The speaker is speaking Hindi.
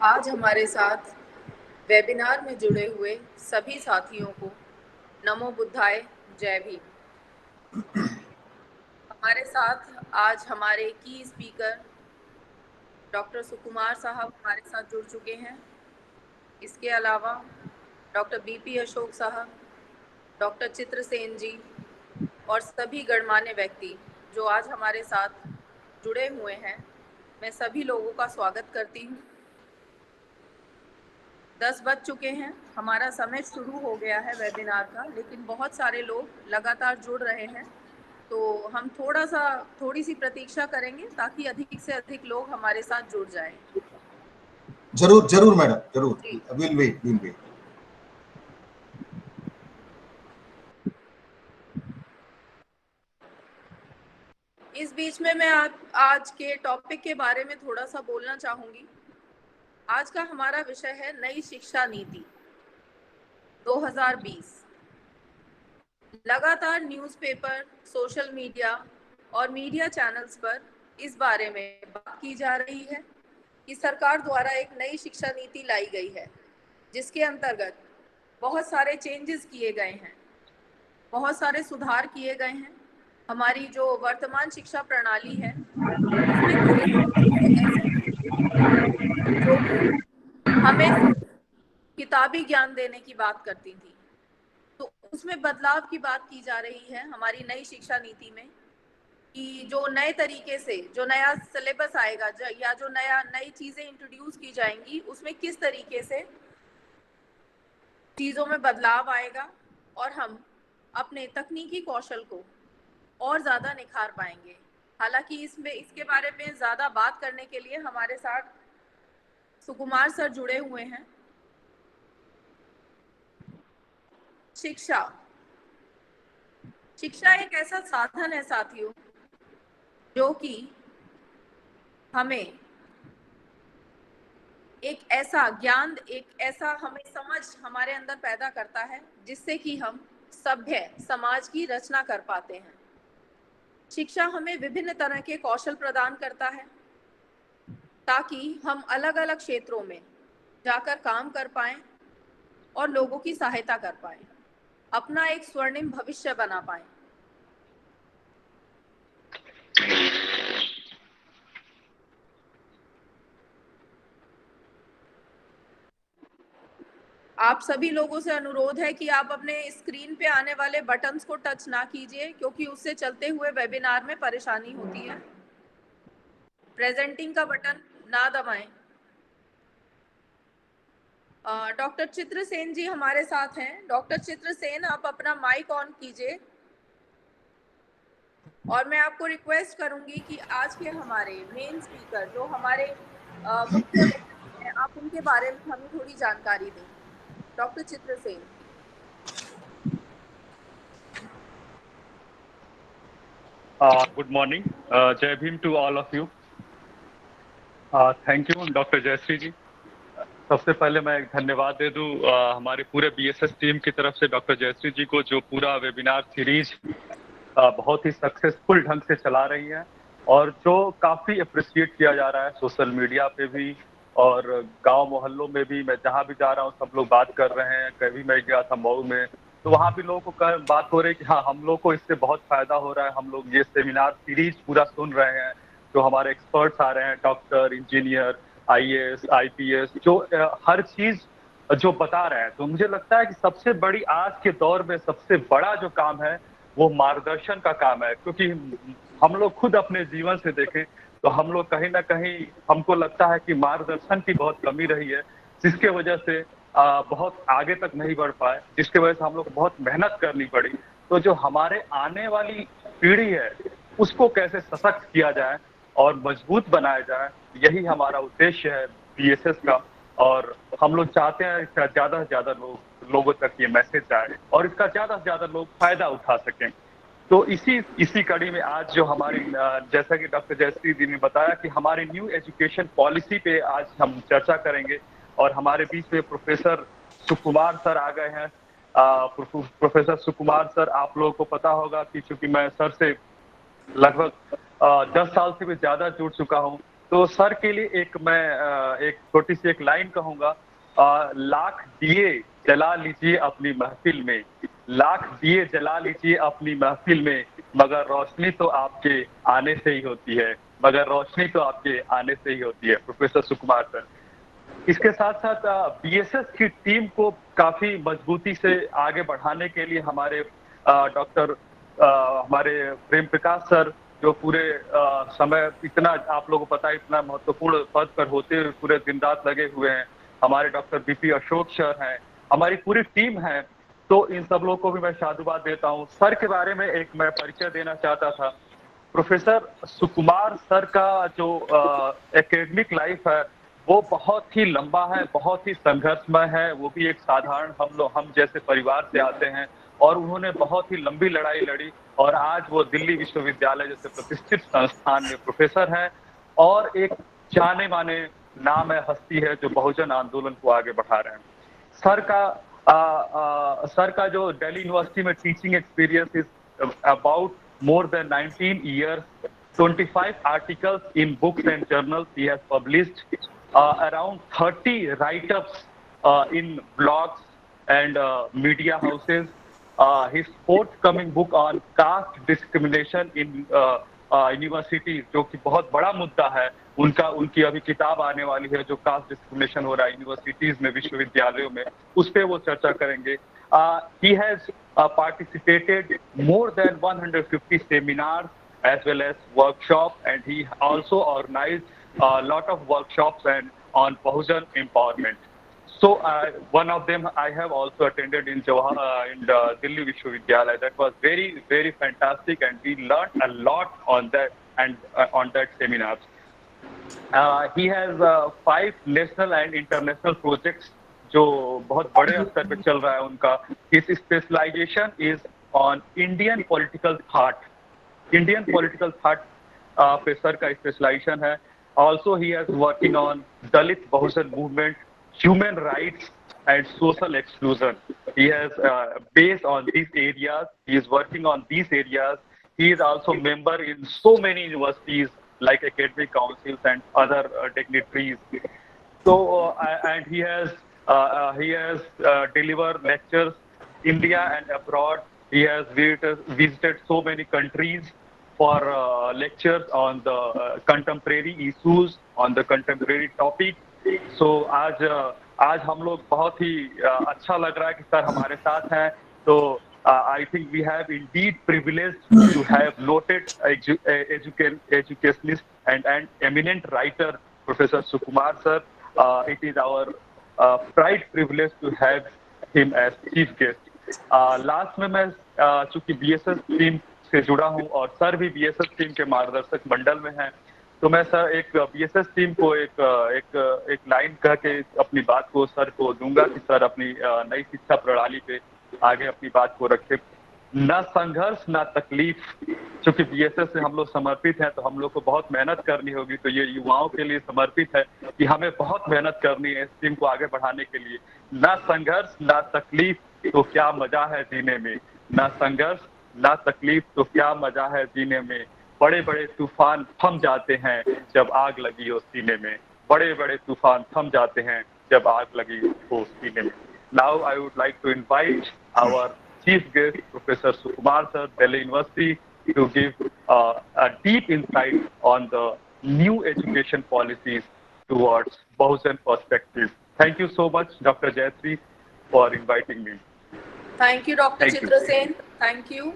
आज हमारे साथ वेबिनार में जुड़े हुए सभी साथियों को नमो बुद्धाय, जय भीम। हमारे साथ आज हमारे की स्पीकर डॉक्टर सुकुमार साहब हमारे साथ जुड़ चुके हैं। इसके अलावा डॉक्टर बीपी अशोक साहब, डॉक्टर चित्रसेन जी और सभी गणमान्य व्यक्ति जो आज हमारे साथ जुड़े हुए हैं, मैं सभी लोगों का स्वागत करती हूँ। 10 बज चुके हैं, हमारा समय शुरू हो गया है वेबिनार का, लेकिन बहुत सारे लोग लगातार जुड़ रहे हैं, तो हम थोड़ी सी प्रतीक्षा करेंगे ताकि अधिक से अधिक लोग हमारे साथ जुड़ जाएं। जरूर जरूर मैडम, जरूर, विल वेट। इस बीच में मैं आज के टॉपिक के बारे में थोड़ा सा बोलना चाहूंगी। आज का हमारा विषय है नई शिक्षा नीति 2020। लगातार न्यूज़पेपर, सोशल मीडिया और मीडिया चैनल्स पर इस बारे में बात की जा रही है कि सरकार द्वारा एक नई शिक्षा नीति लाई गई है, जिसके अंतर्गत बहुत सारे चेंजेस किए गए हैं, बहुत सारे सुधार किए गए हैं। हमारी जो वर्तमान शिक्षा प्रणाली है उसमें कई चीजें ऐसी जो हमें किताबी ज्ञान देने की बात करती थी, तो उसमें बदलाव की बात की जा रही है हमारी नई शिक्षा नीति में, कि जो नए तरीके से जो नया सिलेबस आएगा या जो नई चीजें इंट्रोड्यूस की जाएंगी, उसमें किस तरीके से चीजों में बदलाव आएगा और हम अपने तकनीकी कौशल को और ज्यादा निखार पाएंगे। हालांकि इसके बारे में ज्यादा बात करने के लिए हमारे साथ सुकुमार सर जुड़े हुए हैं। शिक्षा एक ऐसा साधन है साथियों, जो कि हमें एक ऐसा ज्ञान, एक ऐसा हमें समझ हमारे अंदर पैदा करता है जिससे कि हम सभ्य समाज की रचना कर पाते हैं। शिक्षा हमें विभिन्न तरह के कौशल प्रदान करता है ताकि हम अलग अलग क्षेत्रों में जाकर काम कर पाएं और लोगों की सहायता कर पाएं, अपना एक स्वर्णिम भविष्य बना पाएं। आप सभी लोगों से अनुरोध है कि आप अपने स्क्रीन पे आने वाले बटन्स को टच ना कीजिए, क्योंकि उससे चलते हुए वेबिनार में परेशानी होती है। प्रेजेंटिंग का बटन ना दबाएं। डॉक्टर चित्रसेन जी हमारे साथ हैं। डॉक्टर चित्रसेन, आप अपना माइक ऑन कीजिए और मैं आपको रिक्वेस्ट करूंगी कि आज के हमारे मेन स्पीकर जो हमारे मुख्य व्यक्ति हैं, आप उनके बारे में हमें थोड़ी जानकारी दें। Doctor Chitrasen. Good morning. Jai Bhim to all of you. Thank you, doctor Jayashree ji. सबसे पहले मैं एक धन्यवाद दे दूं हमारे पूरे बीएसएस टीम की तरफ से डॉक्टर जयश्री जी को, जो पूरा वेबिनार सीरीज बहुत ही सक्सेसफुल ढंग से चला रही हैं और जो काफ़ी अप्रिशिएट किया जा रहा है सोशल मीडिया पे भी और गांव मोहल्लों में भी। मैं जहां भी जा रहा हूं सब लोग बात कर रहे हैं। कभी मैं गया था मऊ में, तो वहां भी लोगों को बात हो रही है कि हाँ, हम लोग को इससे बहुत फायदा हो रहा है। हम लोग ये सेमिनार सीरीज पूरा सुन रहे हैं, जो हमारे एक्सपर्ट्स आ रहे हैं, डॉक्टर, इंजीनियर, आईएएस, आईपीएस, जो हर चीज जो बता रहे हैं। तो मुझे लगता है कि सबसे बड़ी आज के दौर में सबसे बड़ा जो काम है वो मार्गदर्शन का काम है, क्योंकि हम लोग खुद अपने जीवन से देखें तो हम लोग कहीं ना कहीं, हमको लगता है कि मार्गदर्शन की बहुत कमी रही है, जिसके वजह से बहुत आगे तक नहीं बढ़ पाए, जिसके वजह से हम लोग को बहुत मेहनत करनी पड़ी। तो जो हमारे आने वाली पीढ़ी है उसको कैसे सशक्त किया जाए और मजबूत बनाया जाए, यही हमारा उद्देश्य है बीएसएस का। और हम लोग चाहते हैं इसका ज्यादा से ज्यादा लोगों तक ये मैसेज जाए और इसका ज्यादा से ज्यादा लोग फायदा उठा सकें। तो इसी कड़ी में आज जो हमारी, जैसा कि डॉक्टर जयश्री जी ने बताया कि हमारी न्यू एजुकेशन पॉलिसी पे आज हम चर्चा करेंगे और हमारे बीच में प्रोफेसर सुकुमार सर आ गए हैं। प्रोफेसर सुकुमार सर, आप लोगों को पता होगा कि चूंकि मैं सर से लगभग 10 साल से भी ज्यादा जुड़ चुका हूं, तो सर के लिए मैं एक छोटी सी एक लाइन कहूंगा, लाख दिए जला लीजिए अपनी महफिल में, लाख दिए जला लीजिए अपनी महफिल में, मगर रोशनी तो आपके आने से ही होती है, मगर रोशनी तो आपके आने से ही होती है। प्रोफेसर सुकुमार सर, इसके साथ साथ बीएसएस की टीम को काफी मजबूती से आगे बढ़ाने के लिए हमारे डॉक्टर हमारे प्रेम प्रकाश सर, जो पूरे समय इतना आप लोगों को पता है इतना महत्वपूर्ण पद पर होते हुए पूरे दिन रात लगे हुए हैं, हमारे डॉक्टर बीपी अशोक सर हैं, हमारी पूरी टीम है, तो इन सब लोगों को भी मैं साधुवाद देता हूँ। सर के बारे में एक मैं परिचय देना चाहता था। प्रोफेसर सुकुमार सर का जो एकेडमिक लाइफ है वो बहुत ही लंबा है, बहुत ही संघर्षमय है। वो भी एक साधारण हम जैसे परिवार से आते हैं और उन्होंने बहुत ही लंबी लड़ाई लड़ी और आज वो दिल्ली विश्वविद्यालय जैसे प्रतिष्ठित संस्थान में प्रोफेसर हैं और एक जाने माने नाम है, हस्ती है जो बहुजन आंदोलन को आगे बढ़ा रहे हैं। सर का जो दिल्ली यूनिवर्सिटी में teaching experience is about more than 19 years, 25 articles in books and journals he has published, around 30 write-ups in blogs and media houses. His forthcoming book on caste discrimination in universities, जो कि बहुत बड़ा मुद्दा है, उनकी अभी किताब आने वाली है जो कास्ट डिस्क्रिमिनेशन हो रहा है यूनिवर्सिटीज में, विश्वविद्यालयों में, उस पर वो चर्चा करेंगे। He has participated more than 150 seminars as well as workshops, and he also organized a lot of workshops and on Bahujan empowerment. So one of them I have also attended in Delhi Vishwavidyalaya. That was very, very fantastic, and we learned a lot on that on that seminars. He has 5 national and international projects जो बहुत बड़े स्तर पे चल रहा है उनका। His specialization is on Indian political thought. Indian political thought पे सर का स्पेशलाइजेशन है। Also he is working on Dalit Bahujan movement, human rights and social exclusion. He has based on these areas. He is working on these areas. He is also member in so many universities like academic councils and other dignitaries. So and he has delivered lectures India and abroad. He has visited so many countries for lectures on the contemporary issues, on the contemporary topic. So आज हम लोग बहुत ही अच्छा लग रहा है कि सर हमारे साथ हैं। तो I think we have indeed privileged to have noted educationist and eminent writer Professor Sukumar sir. It is our pride privilege to have him as chief guest. Last में मैं चूंकि बीएसएस टीम से जुड़ा हूं और सर भी बीएसएस टीम के मार्गदर्शक मंडल में हैं, तो मैं सर एक बीएसएस टीम को एक लाइन कह के अपनी बात को सर को दूंगा कि सर अपनी नई शिक्षा प्रणाली पे आगे अपनी बात को रखे। न संघर्ष न तकलीफ, चूंकि बीएसएस से हम लोग समर्पित हैं तो हम लोग को बहुत मेहनत करनी होगी, तो ये युवाओं के लिए समर्पित है कि हमें बहुत मेहनत करनी है इस टीम को आगे बढ़ाने के लिए। न संघर्ष न तकलीफ तो क्या मजा है जीने में, न संघर्ष न तकलीफ तो क्या मजा है जीने में, बड़े बड़े तूफान थम जाते हैं जब आग लगी हो सीने में, बड़े बड़े तूफान थम जाते हैं जब आग लगी हो सीने में। Now I would like to invite our chief guest, Professor Sukumar sir, Delhi University, to give a deep insight on the new education policies towards Bahujan perspective. Thank you so much, Dr. Jayashree, for inviting me. Thank you, Dr. Chitrasen. Thank you.